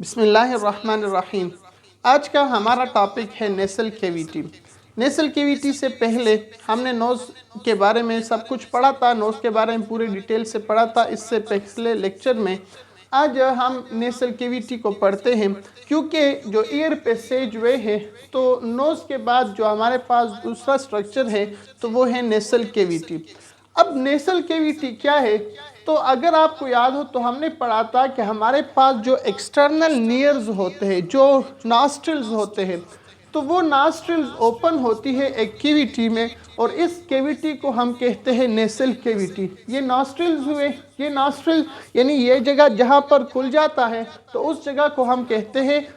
बिस्मिल्लाहिर्रहमानिर्रहीम। आज का हमारा टॉपिक है नेसल कैविटी। नेसल कैविटी से पहले हमने नोज़ के बारे में सब कुछ पढ़ा था, नोज़ के बारे में पूरी डिटेल से पढ़ा था इससे पिछले लेक्चर में। आज हम नेसल कैविटी को पढ़ते हैं क्योंकि जो ईयर पैसेज वे है तो नोज़ के बाद जो हमारे पास दूसरा स्ट्रक्चर है तो वो है नेसल कैविटी। अब नेसल कैविटी क्या है? तो अगर आपको याद हो तो हमने पढ़ा था कि हमारे पास जो एक्सटर्नल नीयर्स होते हैं, जो नॉस्ट्रिल्स होते हैं, तो वो नॉस्ट्रिल्स ओपन होती है एक कैविटी में और इस कैविटी को हम कहते हैं नेसल कैविटी। ये नॉस्ट्रिल्स हुए, ये नॉस्ट्रिल यानी ये जगह जहाँ पर खुल जाता है तो उस जगह को हम कहते हैं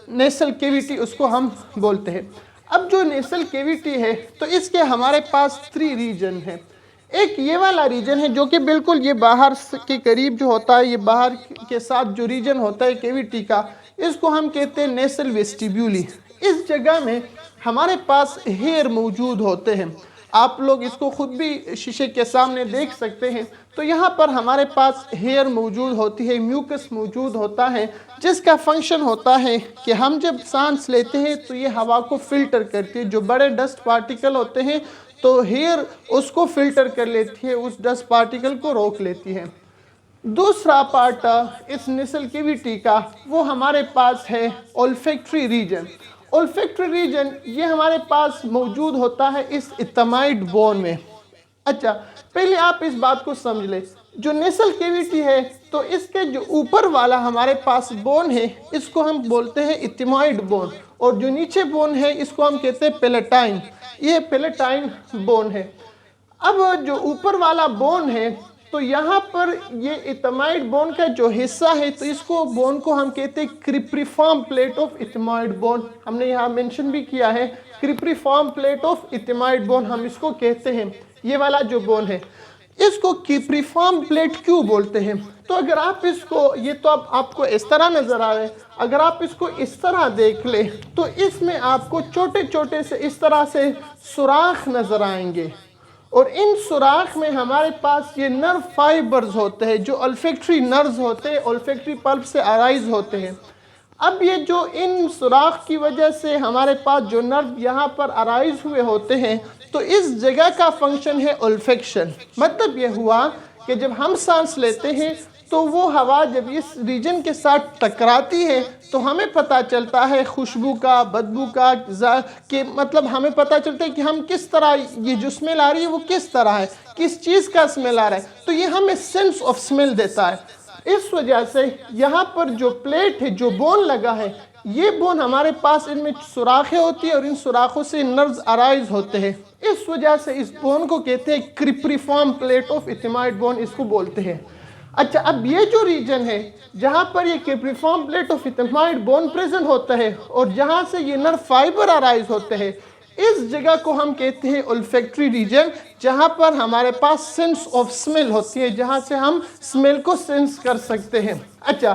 नेसल कैविटी, उसको हम बोलते हैं। अब जो नेसल कैविटी है तो इसके हमारे पास 3 रीजन है। एक ये वाला रीजन है जो कि बिल्कुल ये बाहर के करीब जो होता है, ये बाहर के साथ जो रीजन होता है कैविटी का, इसको हम कहते हैं नेसल वेस्टिब्यूली। इस जगह में हमारे पास हेयर मौजूद होते हैं। आप लोग इसको खुद भी शीशे के सामने देख सकते हैं। तो यहाँ पर हमारे पास हेयर मौजूद होती है, म्यूकस मौजूद होता है, जिसका फंक्शन होता है कि हम जब सांस लेते हैं तो ये हवा को फिल्टर करती है। जो बड़े डस्ट पार्टिकल होते हैं तो हेयर उसको फिल्टर कर लेती है, उस डस्ट पार्टिकल को रोक लेती है। दूसरा पार्ट इस नेसल कैविटी का वो हमारे पास है ओल्फैक्टरी रीजन। ओल्फैक्टरी रीजन ये हमारे पास मौजूद होता है इस इथमाइड बोन में। अच्छा, पहले आप इस बात को समझ लें, जो नेसल कैविटी है तो इसके जो ऊपर वाला हमारे पास बोन है इसको हम बोलते हैं इथमाइड बोन, और जो नीचे बोन है इसको हम कहते हैं पैलेटाइन। ये पैलेटाइन बोन है। अब जो ऊपर वाला बोन है तो यहाँ पर ये इथमाइड बोन का जो हिस्सा है तो इसको बोन को हम कहते हैं क्रिप्रीफॉर्म प्लेट ऑफ इथमाइड बोन। हमने यहाँ मेंशन भी किया है, क्रिप्रीफॉर्म प्लेट ऑफ इथमाइड बोन हम इसको कहते हैं। ये वाला जो बोन है इसको क्रिप्रीफॉर्म प्लेट क्यों बोलते हैं? तो अगर आप इसको, ये तो अब आपको इस तरह नज़र आ रहा है, अगर आप इसको इस तरह देख ले तो इसमें आपको छोटे छोटे से इस तरह से सुराख नज़र आएंगे, और इन सुराख में हमारे पास ये नर्व फाइबर्स होते हैं जो ओल्फैक्टरी नर्व्स होते हैं, ओल्फैक्टरी पल्प से अराइज होते हैं। अब ये जो इन सुराख की वजह से हमारे पास जो नर्व यहाँ पर अराइज हुए होते हैं तो इस जगह का फंक्शन है ओल्फेक्शन। मतलब ये हुआ कि जब हम सांस लेते हैं तो वो हवा जब इस रीजन के साथ टकराती है तो हमें पता चलता है खुशबू का, बदबू का, कि मतलब हमें पता चलता है कि हम किस तरह, ये जो स्मेल आ रही है वो किस तरह है, किस चीज़ का स्मेल आ रहा है, तो ये हमें सेंस ऑफ स्मेल देता है। इस वजह से यहाँ पर जो प्लेट है, जो बोन लगा है, ये बोन हमारे पास इनमें सुराखें होती है और इन सुराखों से नर्व्स अराइज होते हैं। इस वजह से इस बोन को कहते हैं क्रिप्रीफॉर्म प्लेट ऑफ इथमाइड बोन, इसको बोलते हैं। अच्छा, अब ये जो रीजन है जहाँ पर ये क्रिप्रीफॉर्म प्लेट ऑफ इथमाइड बोन प्रेजेंट होता है और जहाँ से ये नर्व फाइबर अराइज होते हैं, इस जगह को हम कहते हैं ओल्फैक्टरी रीजन, जहाँ पर हमारे पास सेंस ऑफ स्मेल होती है, जहाँ से हम स्मेल को सेंस कर सकते हैं। अच्छा,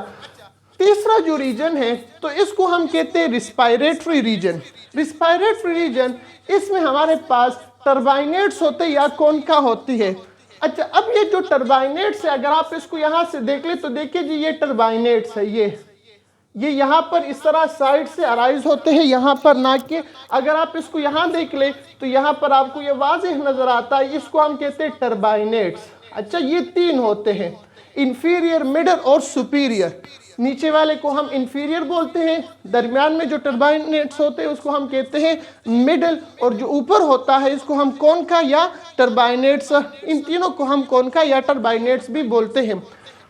तीसरा जो रीजन है तो इसको हम कहते हैं रिस्पायरेटरी रीजन। रिस्पायरेटरी रीजन, इसमें हमारे पास टर्बाइनेट्स होते हैं या कोनका होती है। अच्छा, अब ये जो टर्बाइनेट्स है, अगर आप इसको यहाँ से देख ले तो देखिए जी ये टर्बाइनेट्स है, ये यहाँ पर इस तरह साइड से अराइज होते हैं, यहाँ पर नाक के। अगर आप इसको यहाँ देख ले तो यहाँ पर आपको ये वाज़ेह नज़र आता है, इसको हम कहते हैं टर्बाइनेट्स। अच्छा, ये 3 होते हैं, इंफीरियर, मिडल और सुपीरियर। नीचे वाले को हम इंफीरियर बोलते हैं, दरमियान में जो टर्बाइनेट्स होते हैं उसको हम कहते हैं मिडल, और जो ऊपर होता है इसको हम कोनका या टर्बाइनेट्स, इन तीनों को हम कोनका या टर्बाइनेट्स भी बोलते हैं।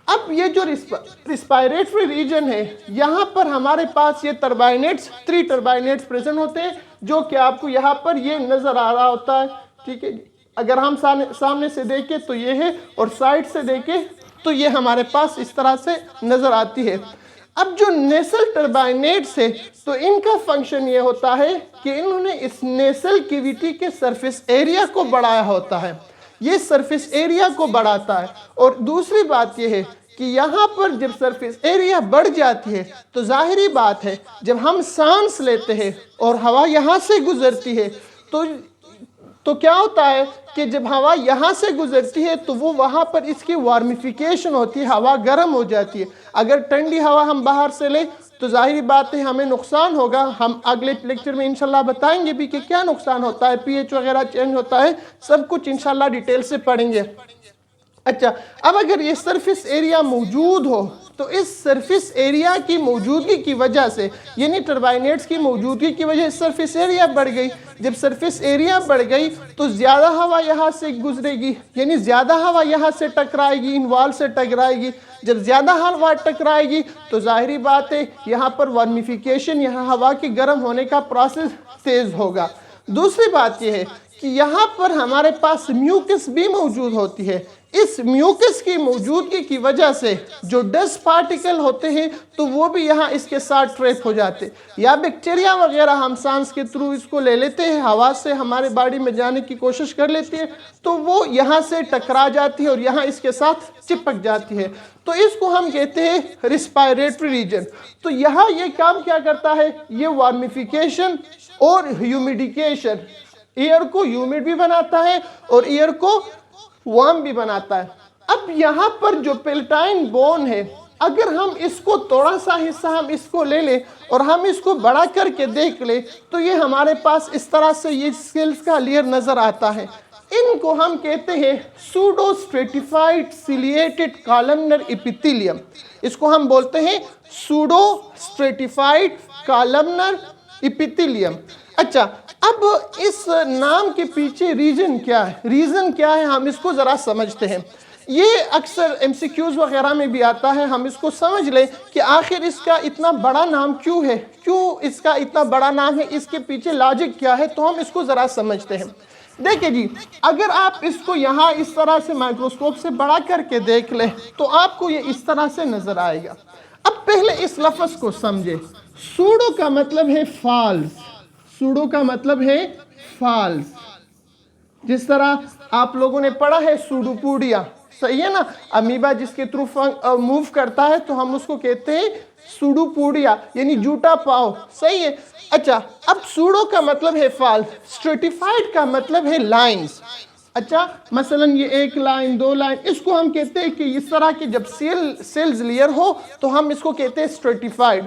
अब ये जो रिस्पायरेटरी रीजन है, यहाँ पर हमारे पास ये टर्बाइनेट्स, 3 टर्बाइनेट्स प्रेजेंट होते हैं, जो कि आपको यहाँ पर ये नज़र आ रहा होता है। ठीक है, अगर हम सामने से देखें तो ये है, और साइड से देखें तो ये हमारे पास इस तरह से नज़र आती है। अब जो नेसल टर्बाइनेट्स है तो इनका फंक्शन ये होता है कि इन्होंने इस नेसल कैविटी के सरफेस एरिया को बढ़ाया होता है, ये सरफेस एरिया को बढ़ाता है। और दूसरी बात यह है कि यहाँ पर जब सरफेस एरिया बढ़ जाती है तो जाहिरी बात है जब हम सांस लेते हैं और हवा यहाँ से गुजरती है तो क्या होता है कि जब हवा यहाँ से गुजरती है तो वो वहाँ पर इसकी वार्मिफिकेशन होती है, हवा गर्म हो जाती है। अगर ठंडी हवा हम बाहर से लें तो जाहिर बात है हमें नुकसान होगा। हम अगले लेक्चर में इंशाल्लाह बताएंगे भी कि क्या नुकसान होता है, पीएच वगैरह चेंज होता है, सब कुछ इंशाल्लाह डिटेल से पढ़ेंगे। अच्छा, अब अगर ये सरफेस एरिया मौजूद हो तो इस सरफेस एरिया की मौजूदगी की वजह से, यानी टर्बाइनेट्स की मौजूदगी की वजह से सरफेस एरिया बढ़ गई। जब सरफेस एरिया बढ़ गई तो ज़्यादा हवा यहाँ से गुजरेगी, यानी ज़्यादा हवा यहाँ से टकराएगी, इन वॉल से टकराएगी। जब ज़्यादा हवा टकराएगी तो जाहिरी बात है यहाँ पर वार्मिफिकेशन, यहाँ हवा की गर्म होने का प्रोसेस तेज़ होगा। दूसरी बात यह है कि यहाँ पर हमारे पास म्यूकस भी मौजूद होती है। इस म्यूकस की मौजूदगी की वजह से जो डस्ट पार्टिकल होते हैं तो वो भी यहाँ इसके साथ ट्रैप हो जाते, या बैक्टीरिया वगैरह हम सांस के थ्रू इसको ले लेते हैं, हवा से हमारे बॉडी में जाने की कोशिश कर लेती है तो वो यहाँ से टकरा जाती है और यहाँ इसके साथ चिपक जाती है। तो इसको हम कहते हैं रिस्पायरेटरी रीजन। तो यहाँ ये काम क्या करता है, ये वार्मिफिकेशन और ह्यूमिडिकेशन, एयर को ह्यूमिड भी बनाता है और एयर को वार्म भी बनाता है। अब यहाँ पर जो पेल्टाइन बोन है, अगर हम इसको थोड़ा सा हिस्सा हम इसको ले लें और हम इसको बड़ा करके देख लें तो ये हमारे पास इस तरह से ये सेल्स का लेयर नज़र आता है। इनको हम कहते हैं pseudo stratified ciliated columnar epithelium. इसको हम बोलते हैं सूडो स्ट्रेटिफाइड कॉलमनर एपिथेलियम। अच्छा, अब इस नाम के पीछे रीजन क्या है, रीज़न क्या है, हम इसको ज़रा समझते हैं। ये अक्सर एमसीक्यूज़ वगैरह में भी आता है, हम इसको समझ लें कि आखिर इसका इतना बड़ा नाम क्यों है, क्यों इसका इतना बड़ा नाम है, इसके पीछे लॉजिक क्या है, तो हम इसको ज़रा समझते हैं। देखिए जी, अगर आप इसको यहाँ इस तरह से माइक्रोस्कोप से बड़ा करके देख लें तो आपको ये इस तरह से नज़र आएगा। अब पहले इस लफ्ज़ को समझे। सूडो का मतलब है फॉल्स, सूडो का मतलब है फॉल्स। जिस तरह आप लोगों ने पढ़ा है सूडोपोडिया, सही है ना, अमीबा जिसके थ्रू मूव करता है तो हम उसको कहते हैं सूडोपोडिया, यानी जूटा पाव, सही है। अच्छा, अब सूडो का मतलब है फॉल्स, स्ट्रेटिफाइड का मतलब है लाइंस। अच्छा, मसलन ये एक लाइन, दो लाइन, इसको हम कहते हैं कि इस तरह के जब सेल्स लेयर हो तो हम इसको कहते हैं स्ट्रेटिफाइड।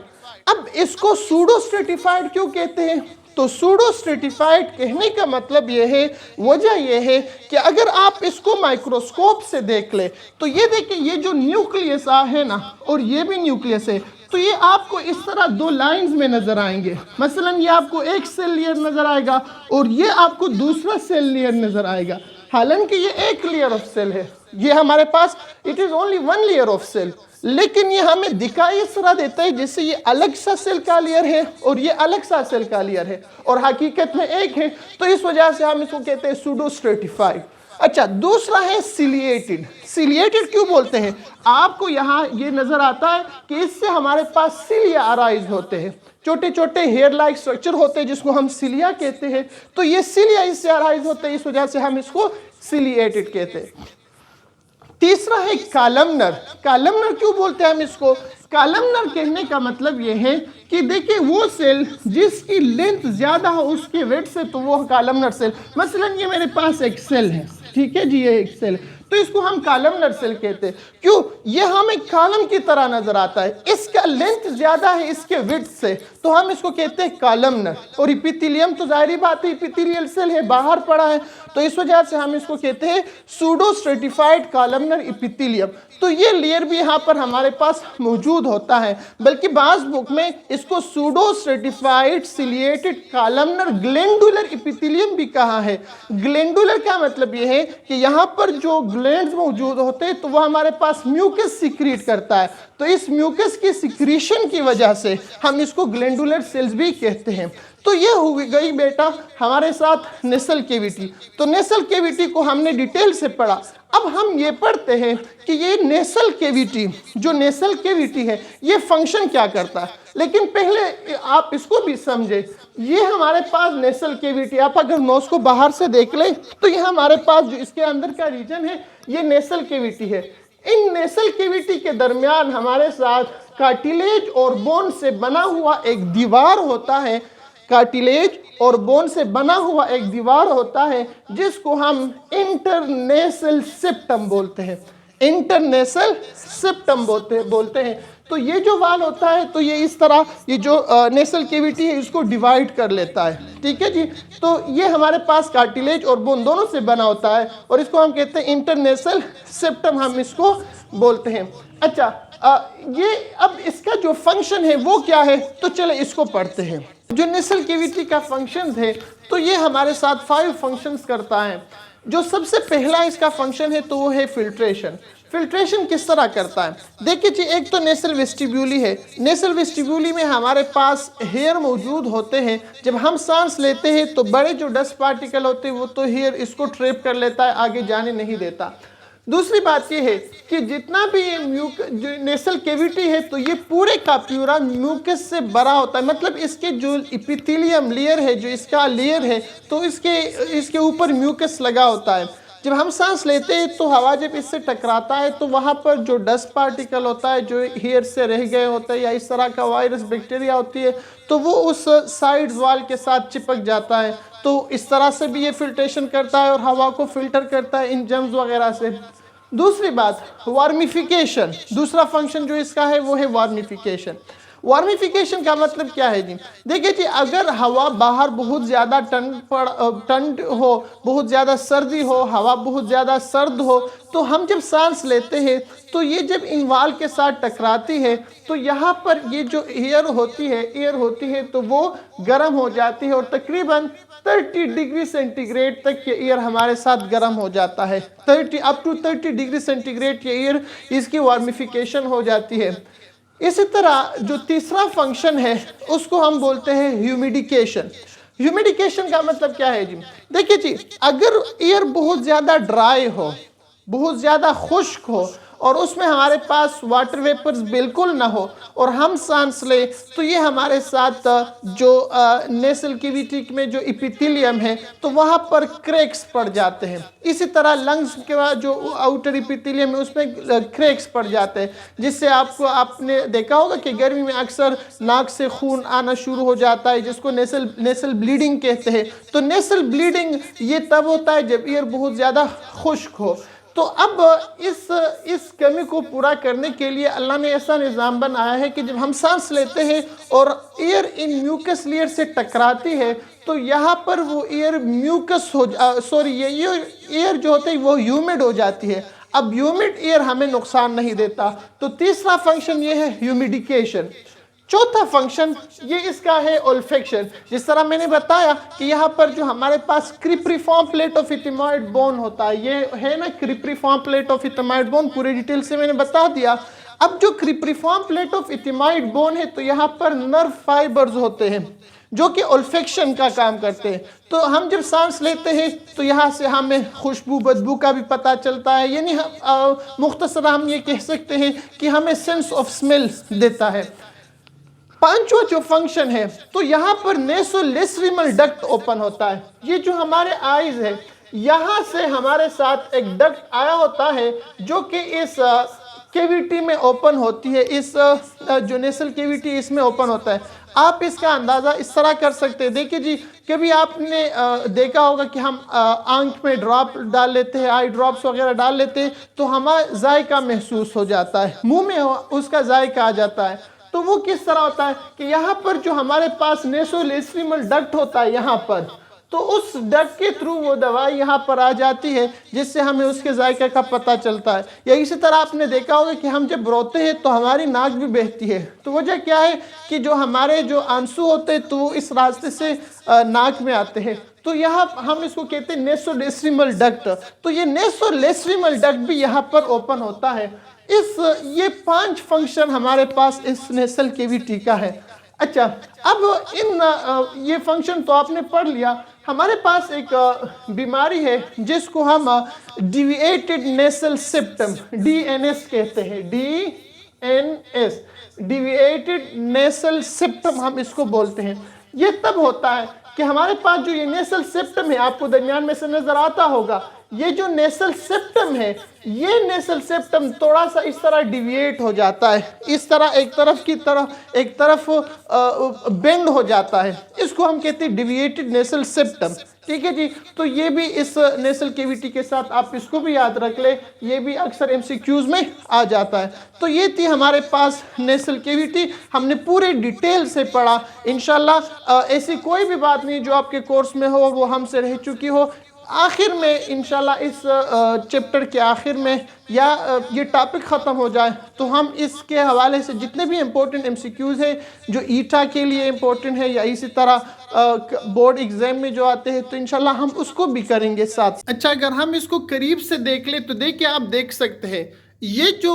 अब इसको सूडो स्ट्रेटिफाइड क्यों कहते हैं, तो सूडो स्ट्रेटिफाइड कहने का मतलब ये है, वजह ये है कि अगर आप इसको माइक्रोस्कोप से देख ले तो ये देखिए, ये जो न्यूक्लियस है ना और ये भी न्यूक्लियस है, तो ये आपको इस तरह दो लाइंस में नज़र आएंगे। मसलन ये आपको एक सेल लेयर नज़र आएगा और ये आपको दूसरा सेल लेयर नज़र आएगा। हालांकि ये एक लेयर ऑफ सेल है, ये हमारे पास it is only one layer of cell, लेकिन ये हमें दिखाई इस तरह देता है जैसे ये अलग सा सेल का लेयर है और ये अलग सा सेल का लेयर है और हकीकत में एक है। तो इस वजह से हम इसको कहते हैं सूडो स्ट्रेटिफाइड। अच्छा, दूसरा है सिलिएटेड। सिलिएटेड क्यों बोलते हैं, आपको यहाँ ये नज़र आता है कि इससे हमारे पास सिलिया अराइज होते हैं, छोटे छोटे हेयर लाइक स्ट्रक्चर होते हैं जिसको हम सिलिया कहते हैं। तो ये सिलिया इससे अराइज होते हैं, इस वजह से हम इसको सिलिएटेड कहते हैं। तीसरा है कॉलमनर। कॉलमनर क्यों बोलते हैं हम इसको, कॉलमनर कहने का मतलब ये है कि देखिए वो सेल जिसकी लेंथ ज़्यादा हो उसके वेट से, तो वो कॉलमनर सेल। मसलन ये मेरे पास एक सेल है, ठीक है जी, ये एक सेल, तो इसको हम कॉलमनर सेल कहते हैं। क्यों, ये हमें कॉलम की तरह नजर आता है, इसका लेंथ ज्यादा है इसके विड्थ से, तो हम इसको कहते हैं कॉलमनर। और एपिथेलियम तो जाहिर बात है एपिथेलियल सेल है, बाहर पड़ा है, तो इस वजह से हम इसको कहते हैं सूडो स्ट्रेटिफाइड कॉलमनर एपिथेलियम। तो ये लेयर भी यहाँ पर हमारे पास मौजूद होता है, बल्कि बाज़ बुक में इसको pseudo stratified ciliated columnar glandular epithelium भी कहा है। ग्लैंडुलर का मतलब ये है कि यहाँ पर जो ग्लैंड्स मौजूद होते हैं तो वह हमारे पास म्यूकस सिक्रीट करता है, तो इस म्यूकस की सिक्रीशन की वजह से हम इसको ग्लैंडुलर सेल्स भी कहते हैं। तो ये हो गई बेटा हमारे साथ नेसल कैविटी। तो नेसल कैविटी को हमने डिटेल से पढ़ा। अब हम ये पढ़ते हैं कि ये नेसल कैविटी, जो नेसल कैविटी है, ये फंक्शन क्या करता है। लेकिन पहले आप इसको भी समझे, ये हमारे पास नेसल कैविटी, आप अगर नोज को बाहर से देख लें तो ये हमारे पास जो इसके अंदर का रीजन है ये नेसल कैविटी है। इन नेसल कैविटी के दरमियान हमारे साथ कार्टिलेज और बोन से बना हुआ एक दीवार होता है। कार्टिलेज और बोन से बना हुआ एक दीवार होता है जिसको हम इंटरनेसल सेप्टम बोलते हैं। इंटरनेसल सेप्टम बोलते हैं। तो ये जो वाल होता है तो ये इस तरह ये जो नेसल केविटी है इसको डिवाइड कर लेता है, ठीक है जी। तो ये हमारे पास कार्टिलेज और बोन दोनों से बना होता है और इसको हम कहते हैं इंटरनेसल सेप्टम, हम इसको बोलते हैं। अच्छा, ये अब इसका जो फंक्शन है वो क्या है, तो चले इसको पढ़ते हैं। जो नेसल केविटी का फंक्शन है तो ये हमारे साथ 5 फंक्शंस करता है। जो सबसे पहला इसका फंक्शन है तो वो है फिल्ट्रेशन। फिल्ट्रेशन किस तरह करता है, देखिए जी, एक तो नेसल वेस्टिब्यूली है। नेसल वेस्टिब्यूली में हमारे पास हेयर मौजूद होते हैं। जब हम सांस लेते हैं तो बड़े जो डस्ट पार्टिकल होते हैं वो तो हेयर इसको ट्रैप कर लेता है, आगे जाने नहीं देता। दूसरी बात ये है कि जितना भी ये जो नेसल केविटी है तो ये पूरे का पूरा म्यूकस से भरा होता है। मतलब इसके जो एपिथेलियम लेयर है, जो इसका लेयर है, तो इसके ऊपर म्यूकस लगा होता है। जब हम सांस लेते हैं तो हवा जब इससे टकराता है तो वहाँ पर जो डस्ट पार्टिकल होता है, जो हेयर से रह गए होते हैं या इस तरह का वायरस बैक्टीरिया होती है, तो वो उस साइड्स वाल के साथ चिपक जाता है। तो इस तरह से भी ये फिल्ट्रेशन करता है और हवा को फिल्टर करता है इन जर्म्स वगैरह से। दूसरी बात, वार्मिफिकेशन। दूसरा फंक्शन जो इसका है वो है वार्मिफिकेशन। वार्मिफिकेशन का मतलब क्या है जी, देखिए जी, अगर हवा बाहर बहुत ज़्यादा ठंड हो, बहुत ज़्यादा सर्दी हो, हवा बहुत ज़्यादा सर्द हो, तो हम जब सांस लेते हैं तो ये जब इन वाल के साथ टकराती है तो यहाँ पर ये जो एयर होती है तो वो गर्म हो जाती है और तकरीबन 30 डिग्री सेंटीग्रेड तक ये एयर हमारे साथ गर्म हो जाता है। 30 डिग्री सेंटीग्रेड ये एयर इसकी वार्मिफिकेशन हो जाती है। इसी तरह जो तीसरा फंक्शन है उसको हम बोलते हैं ह्यूमिडिकेशन। ह्यूमिडिकेशन का मतलब क्या है जी, देखिए जी, अगर एयर बहुत ज़्यादा ड्राई हो, बहुत ज़्यादा खुश्क हो और उसमें हमारे पास वाटर वेपर्स बिल्कुल ना हो और हम सांस ले, तो ये हमारे साथ जो नेसल केविटी में जो एपिथेलियम है तो वहाँ पर क्रैक्स पड़ जाते हैं। इसी तरह लंग्स के बाद जो आउटर एपिथेलियम है उसमें क्रैक्स पड़ जाते हैं, जिससे आपने देखा होगा कि गर्मी में अक्सर नाक से खून आना शुरू हो जाता है, जिसको नेसल ब्लीडिंग कहते हैं। तो नेसल ब्लीडिंग ये तब होता है जब एयर बहुत ज़्यादा खुश्क हो। तो अब इस कमी को पूरा करने के लिए अल्लाह ने ऐसा निज़ाम बनाया है कि जब हम सांस लेते हैं और एयर इन म्यूकस लेयर से टकराती है तो यहाँ पर वो एयर म्यूकस ये एयर जो होती है वो ह्यूमिड हो जाती है। अब ह्यूमिड एयर हमें नुकसान नहीं देता। तो तीसरा फंक्शन ये है ह्यूमिडिकेशन। चौथा फंक्शन ये इसका है ओल्फेक्शन। जिस तरह मैंने बताया कि यहाँ पर जो हमारे पास क्रिप्रीफॉर्म प्लेट ऑफ इथेमॉइड बोन होता है, ये है ना क्रिप्रीफॉर्म प्लेट ऑफ इथेमॉइड बोन, पूरी डिटेल से मैंने बता दिया। अब जो क्रिप्रीफॉर्म प्लेट ऑफ इथेमॉइड बोन है तो यहाँ पर नर्व फाइबर्स होते हैं जो कि ओल्फेक्शन का काम करते हैं। तो हम जब सांस लेते हैं तो यहाँ से हमें खुशबू बदबू का भी पता चलता है, यानी मुख्तसर हम ये कह सकते हैं कि हमें सेंस ऑफ स्मेल देता है। पांचवा जो फंक्शन है तो यहाँ पर नेसोलेस्ट्रिमल डक्ट ओपन होता है। ये जो हमारे आईज है यहाँ से हमारे साथ एक डक्ट आया होता है जो कि इस केविटी में ओपन होती है। इस जो नेसल केविटी इसमें ओपन होता है। आप इसका अंदाज़ा इस तरह कर सकते हैं। देखिए जी, कभी आपने देखा होगा कि हम आंख में ड्रॉप डाल लेते हैं, आई ड्रॉप्स वगैरह डाल लेते हैं तो हमारा जायका महसूस हो जाता है, मुंह में उसका जायका आ जाता है। तो वो किस तरह होता है कि यहाँ पर जो हमारे पास नेसोलेस्ट्रिमल डक्ट होता है यहाँ पर, तो उस डक्ट के थ्रू वो दवाई यहाँ पर आ जाती है जिससे हमें उसके जायके का पता चलता है। या इसी तरह आपने देखा होगा कि हम जब रोते हैं तो हमारी नाक भी बहती है। तो वजह क्या है कि जो हमारे जो आंसू होते हैं तो वो इस रास्ते से नाक में आते हैं। तो यहाँ हम इसको कहते हैं नेसोलेस्ट्रिमल डक्ट। तो ये नेसोलेस्ट्रिमल डक्ट भी यहाँ पर ओपन होता है। ये 5 फंक्शन हमारे पास इस नेसल केविटी का है। अच्छा, अब ये फंक्शन तो आपने पढ़ लिया। हमारे पास एक बीमारी है जिसको हम डिविएटेड नेसल सेप्टम DNS कहते हैं। DNS डिविएटेड नेसल सेप्टम हम इसको बोलते हैं। ये तब होता है कि हमारे पास जो ये नेसल सेप्टम है, आपको दरमियान में से नजर आता होगा, ये जो नेसल सेप्टम है, ये नेसल सेप्टम थोड़ा सा इस तरह डिविएट हो जाता है, इस तरह एक तरफ बेंड हो जाता है, इसको हम कहते हैं डिविएटेड नेसल सेप्टम। ठीक है जी। तो ये भी इस नेसल केविटी के साथ आप इसको भी याद रख ले, ये भी अक्सर एमसीक्यूज में आ जाता है। तो ये थी हमारे पास नेसल केविटी, हमने पूरे डिटेल से पढ़ा। इंशाल्लाह ऐसी कोई भी बात नहीं जो आपके कोर्स में हो वो हमसे रह चुकी हो। आखिर में इंशाल्लाह इस चैप्टर के आखिर में या ये टॉपिक ख़त्म हो जाए तो हम इसके हवाले से जितने भी इम्पोर्टेंट एमसीक्यूज़ हैं जो ईटा के लिए इम्पोर्टेंट है या इसी तरह बोर्ड एग्ज़ाम में जो आते हैं, तो इंशाल्लाह हम उसको भी करेंगे साथ। अच्छा, अगर हम इसको करीब से देख ले तो देखिए, आप देख सकते हैं ये जो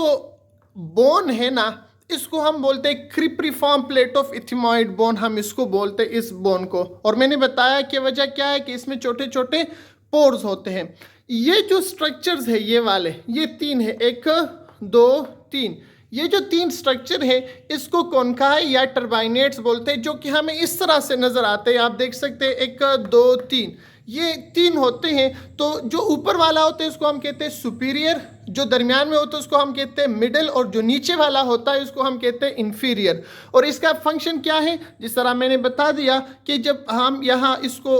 बोन है ना, इसको हम बोलते हैं क्रिप्रीफॉर्म प्लेट ऑफ इथिमॉइड बोन, हम इसको बोलते हैं इस बोन को। और मैंने बताया कि वजह क्या है कि इसमें छोटे छोटे पोर्स होते हैं। ये जो स्ट्रक्चर्स है ये वाले, ये तीन है, 1 2 3, ये जो 3 स्ट्रक्चर है इसको कॉन्काई या टर्बाइनेट्स बोलते हैं, जो कि हमें इस तरह से नज़र आते हैं। आप देख सकते हैं 1 2 3, ये 3 होते हैं। तो जो ऊपर वाला होता है उसको हम कहते हैं सुपीरियर, जो दरमियान में होता है उसको हम कहते हैं मिडिल, और जो नीचे वाला होता है उसको हम कहते हैं इन्फीरियर। और इसका फंक्शन क्या है, जिस तरह मैंने बता दिया कि जब हम यहाँ इसको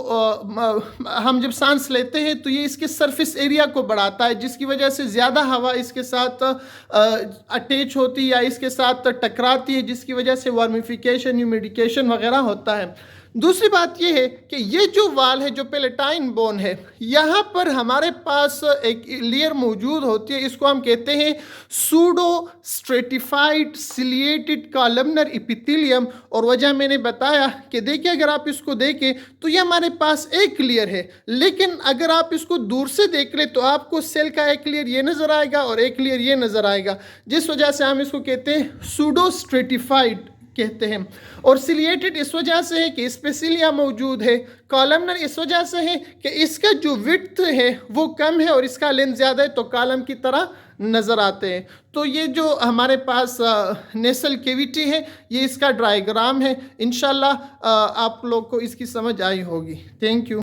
हम जब सांस लेते हैं तो ये इसके सरफेस एरिया को बढ़ाता है, जिसकी वजह से ज़्यादा हवा इसके साथ अटैच होती है या इसके साथ टकराती है, जिसकी वजह से वार्मिफिकेशन, ह्यूमिडिफिकेशन वगैरह होता है। दूसरी बात यह है कि ये जो वाल है, जो पेलेटाइन बोन है, यहाँ पर हमारे पास एक लेयर मौजूद होती है, इसको हम कहते हैं pseudo stratified ciliated columnar epithelium. और वजह मैंने बताया कि देखिए, अगर आप इसको देखें तो ये हमारे पास एक लेयर है, लेकिन अगर आप इसको दूर से देख ले तो आपको सेल का एक लेयर ये नज़र आएगा और एक लेयर ये नज़र आएगा, जिस वजह से हम इसको कहते हैं सूडो स्ट्रेटिफाइड कहते हैं। और सिलिएटेड इस वजह से है कि इसमें सिलिया मौजूद है। कॉलमनर इस वजह से है कि इसका जो विड्थ है वो कम है और इसका लेंथ ज़्यादा है, तो कॉलम की तरह नज़र आते हैं। तो ये जो हमारे पास नेसल केविटी है, ये इसका डायग्राम है। इंशाल्लाह आप लोग को इसकी समझ आई होगी। Thank you.